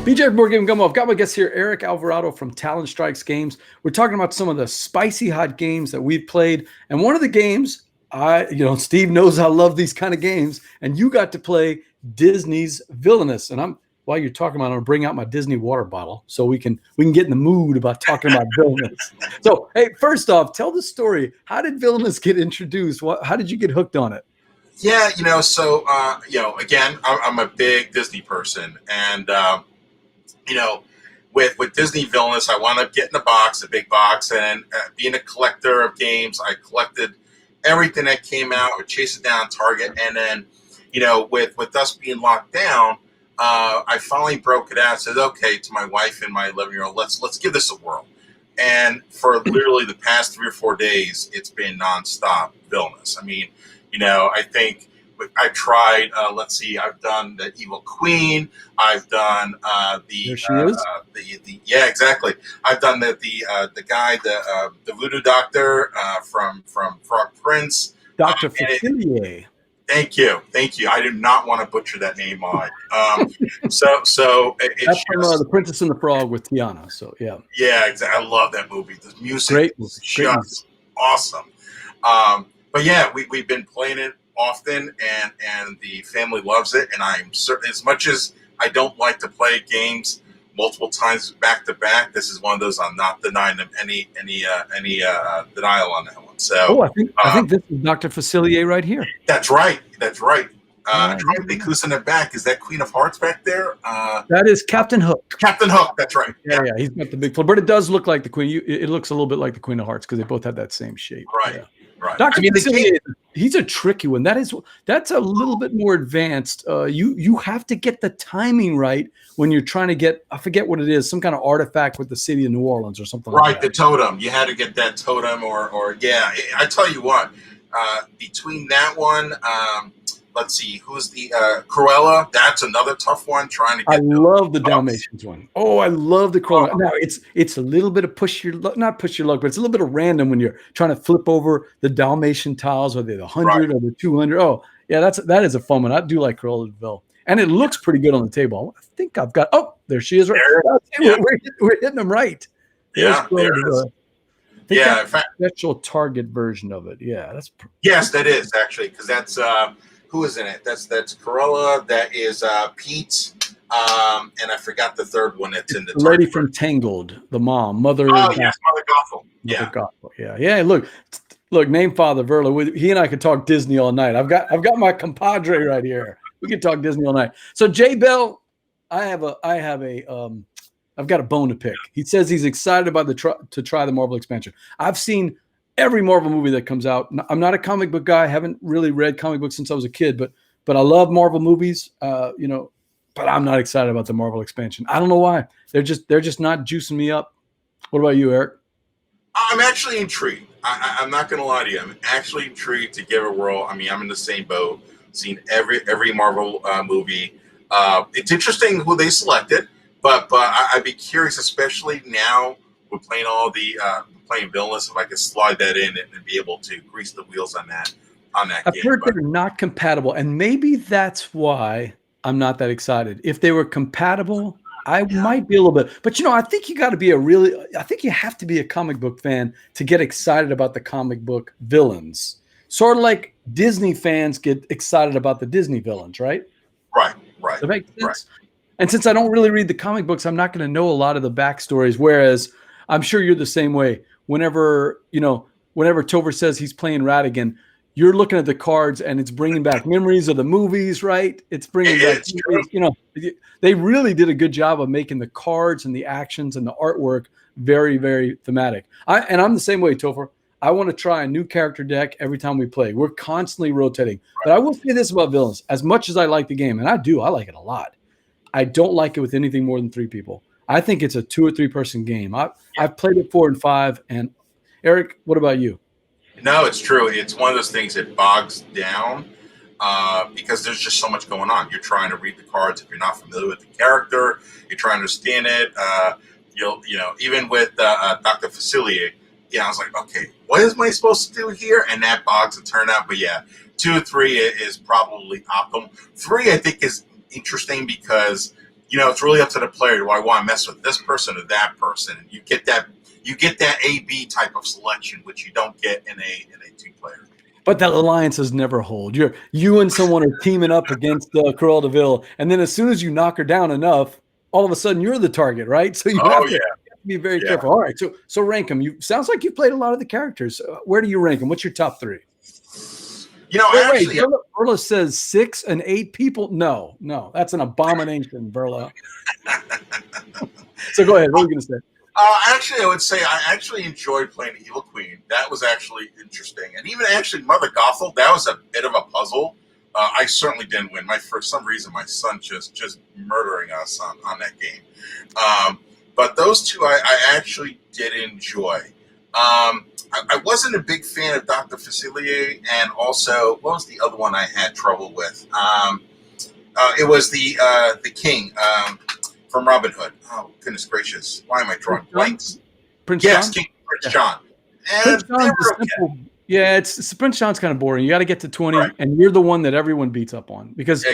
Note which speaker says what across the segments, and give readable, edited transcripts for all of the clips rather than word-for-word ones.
Speaker 1: BJ Board Game Gumbo. I've got my guest here, Eric Alvarado from Talon Strikes Games. We're talking about some of the spicy hot games that we've played. And one of the games, Steve knows I love these kind of games. And you got to play Disney's Villainous. And while you're talking about it, I'm going to bring out my Disney water bottle so we can get in the mood about talking about Villainous. So, hey, first off, tell the story. How did Villainous get introduced? How did you get hooked on it?
Speaker 2: Yeah, again, I'm a big Disney person. And, with Disney Villainous, I wound up getting a big box, and being a collector of games, I collected everything that came out, or chased it down Target, and then, with us being locked down, I finally broke it out and said, okay, to my wife and my 11-year-old, let's give this a whirl. And for literally the past 3 or 4 days, it's been nonstop Villainous. I mean, I think I tried. I've done the Evil Queen. I've done
Speaker 1: There she is.
Speaker 2: Yeah, exactly. I've done the guy, the voodoo doctor from Frog Prince,
Speaker 1: Dr. Facilier.
Speaker 2: Thank you. I did not want to butcher that name on. That's
Speaker 1: from The Princess and the Frog with Tiana. So yeah.
Speaker 2: Yeah, exactly. I love that movie. The music
Speaker 1: great
Speaker 2: is just awesome. But yeah, we've been playing it often, and the family loves it. And I'm certain, as much as I don't like to play games multiple times back to back, this is one of those I'm not denying them any denial on that one. So,
Speaker 1: I think this is Dr. Facilier right here.
Speaker 2: That's right. I'm trying to think who's in the back. Is that Queen of Hearts back there?
Speaker 1: That is Captain Hook.
Speaker 2: Captain Hook. That's right.
Speaker 1: Yeah. He's got the big floor, but it does look like the Queen. It looks a little bit like the Queen of Hearts because they both have that same shape.
Speaker 2: Right.
Speaker 1: Yeah.
Speaker 2: Right.
Speaker 1: Dr. Facilier, he's a tricky one. That's a little bit more advanced. You have to get the timing right when you're trying to get, I forget what it is, some kind of artifact with the city of New Orleans or something like that.
Speaker 2: Right, the totem. You had to get that totem or yeah. I tell you what, between that one, let's see, who's the Cruella? That's another tough one. Trying to get.
Speaker 1: I love the Dalmatians one. Oh, I love the Cruella. Now it's a little bit of not push your luck, but it's a little bit of random when you're trying to flip over the Dalmatian tiles, or the 100 or the 200. Oh, yeah, that is a fun one. I do like Cruella de Vil, and it looks pretty good on the table. I think I've got. Oh, there she is. Right. We're hitting them right.
Speaker 2: Yeah, there it is.
Speaker 1: Yeah, in fact, special Target version of it. Yeah,
Speaker 2: yes, that is actually, because that's who is in it. That's Cruella. That is Pete. And I forgot the third one that's in the
Speaker 1: lady from Tangled, the mom, Mother.
Speaker 2: Oh yes, Mother Gothel. Yeah,
Speaker 1: Gothel. Yeah. Look, name Father Verla. He and I could talk Disney all night. I've got my compadre right here. We could talk Disney all night. So Jay Bell, I've got a bone to pick. He says he's excited about to try the Marvel expansion. I've seen every Marvel movie that comes out. I'm not a comic book guy. I haven't really read comic books since I was a kid, but I love Marvel movies. But I'm not excited about the Marvel expansion. I don't know why. They're just not juicing me up. What about you, Eric?
Speaker 2: I'm actually intrigued. I'm not going to lie to you. I'm actually intrigued to give it a whirl. I mean, I'm in the same boat. Seen every Marvel movie. It's interesting who they selected, but I'd be curious, especially now we're playing playing Villainous, if I could slide that in and be able to grease the wheels on that
Speaker 1: I've
Speaker 2: game.
Speaker 1: heard they're not compatible, and maybe that's why I'm not that excited. If they were compatible, I might be a little bit. But I think you have to be a comic book fan to get excited about the comic book villains. Sort of like Disney fans get excited about the Disney villains, right?
Speaker 2: Right.
Speaker 1: That makes sense.
Speaker 2: Right.
Speaker 1: And since I don't really read the comic books, I'm not going to know a lot of the backstories. Whereas I'm sure you're the same way. Whenever Topher says he's playing Ratigan, you're looking at the cards and it's bringing back memories of the movies, right? It's bringing back, they really did a good job of making the cards and the actions and the artwork very, very thematic. I'm the same way, Topher. I want to try a new character deck every time we play. We're constantly rotating. But I will say this about Villains. As much as I like the game, and I like it a lot, I don't like it with anything more than 3 people. I think it's a 2 or 3 person game. I've played it 4 and 5. And Eric, what about you?
Speaker 2: No, it's true. It's one of those things that bogs down because there's just so much going on. You're trying to read the cards if you're not familiar with the character. You're trying to understand it. even with Dr. Facilier, I was like, okay, what am I supposed to do here? And that box would turn out. But yeah, 2 or 3 is probably optimal. 3, I think, is interesting because it's really up to the player. Do I want to mess with this person or that person? And you get that A/B type of selection, which you don't get in a 2-player.
Speaker 1: But that alliances never hold. You and someone are teaming up against Cruella de Vil, and then as soon as you knock her down enough, all of a sudden you're the target, right? So you have to be very careful. All right, so rank them. Sounds like you've played a lot of the characters. Where do you rank them? What's your top 3? Verla says 6 and 8 people. No, that's an abomination, Verla. So go ahead. What are you going to say?
Speaker 2: Actually, I would say I actually enjoyed playing the Evil Queen. That was actually interesting. And even actually Mother Gothel, that was a bit of a puzzle. I certainly didn't win. For some reason, my son just murdering us on that game. But those 2 I actually did enjoy. I wasn't a big fan of Dr. Facilier, and also, what was the other one I had trouble with? It was the King from Robin Hood. Oh, goodness gracious. Why am I drawing blanks?
Speaker 1: Prince John?
Speaker 2: King Prince John.
Speaker 1: And Prince John's simple. Yeah, it's Prince John's kind of boring. You got to get to 20, right, and you're the one that everyone beats up on. Because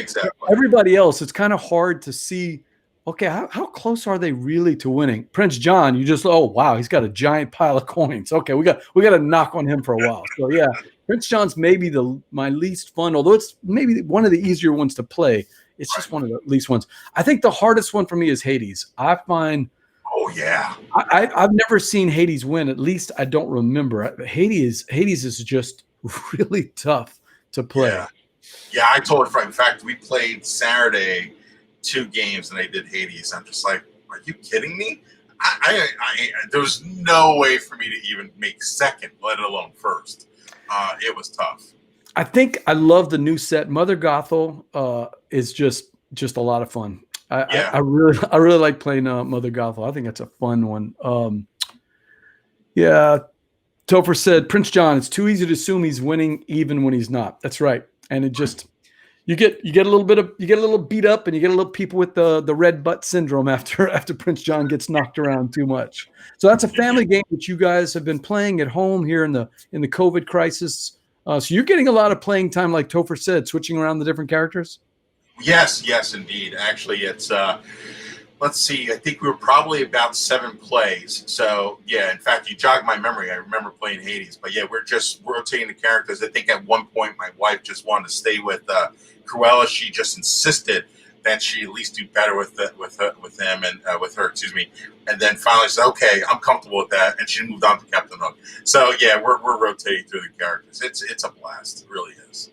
Speaker 1: everybody else, it's kind of hard to see, okay, how close are they really to winning? Prince John, you just, oh, wow, he's got a giant pile of coins. Okay, we got to knock on him for a while. So, yeah, Prince John's maybe my least fun, although it's maybe one of the easier ones to play. It's just one of the least ones. I think the hardest one for me is Hades. I find –
Speaker 2: oh, yeah.
Speaker 1: I've never seen Hades win. At least I don't remember. Hades is just really tough to play.
Speaker 2: Yeah, I told her. In fact, we played Saturday 2 games, and they did Hades. I'm just like, are you kidding me? There was no way for me to even make second, let alone first. It was tough.
Speaker 1: I think I love the new set. Mother Gothel is just a lot of fun. I really like playing Mother Gothel. I think that's a fun one. Topher said Prince John. It's too easy to assume he's winning even when he's not. That's right. And it just you get a little beat up, and you get a little people with the red butt syndrome after Prince John gets knocked around too much. So that's a family game that you guys have been playing at home here in the COVID crisis. So you're getting a lot of playing time, like Topher said, switching around the different characters.
Speaker 2: Yes, indeed. Actually, it's let's see. I think we were probably about 7 plays. So yeah, in fact, you jogged my memory. I remember playing Hades, but yeah, we're just rotating the characters. I think at one point my wife just wanted to stay with Cruella. She just insisted that she at least do better with him and with her. Excuse me. And then finally said, "Okay, I'm comfortable with that," and she moved on to Captain Hook. So yeah, we're rotating through the characters. It's a blast. It really is.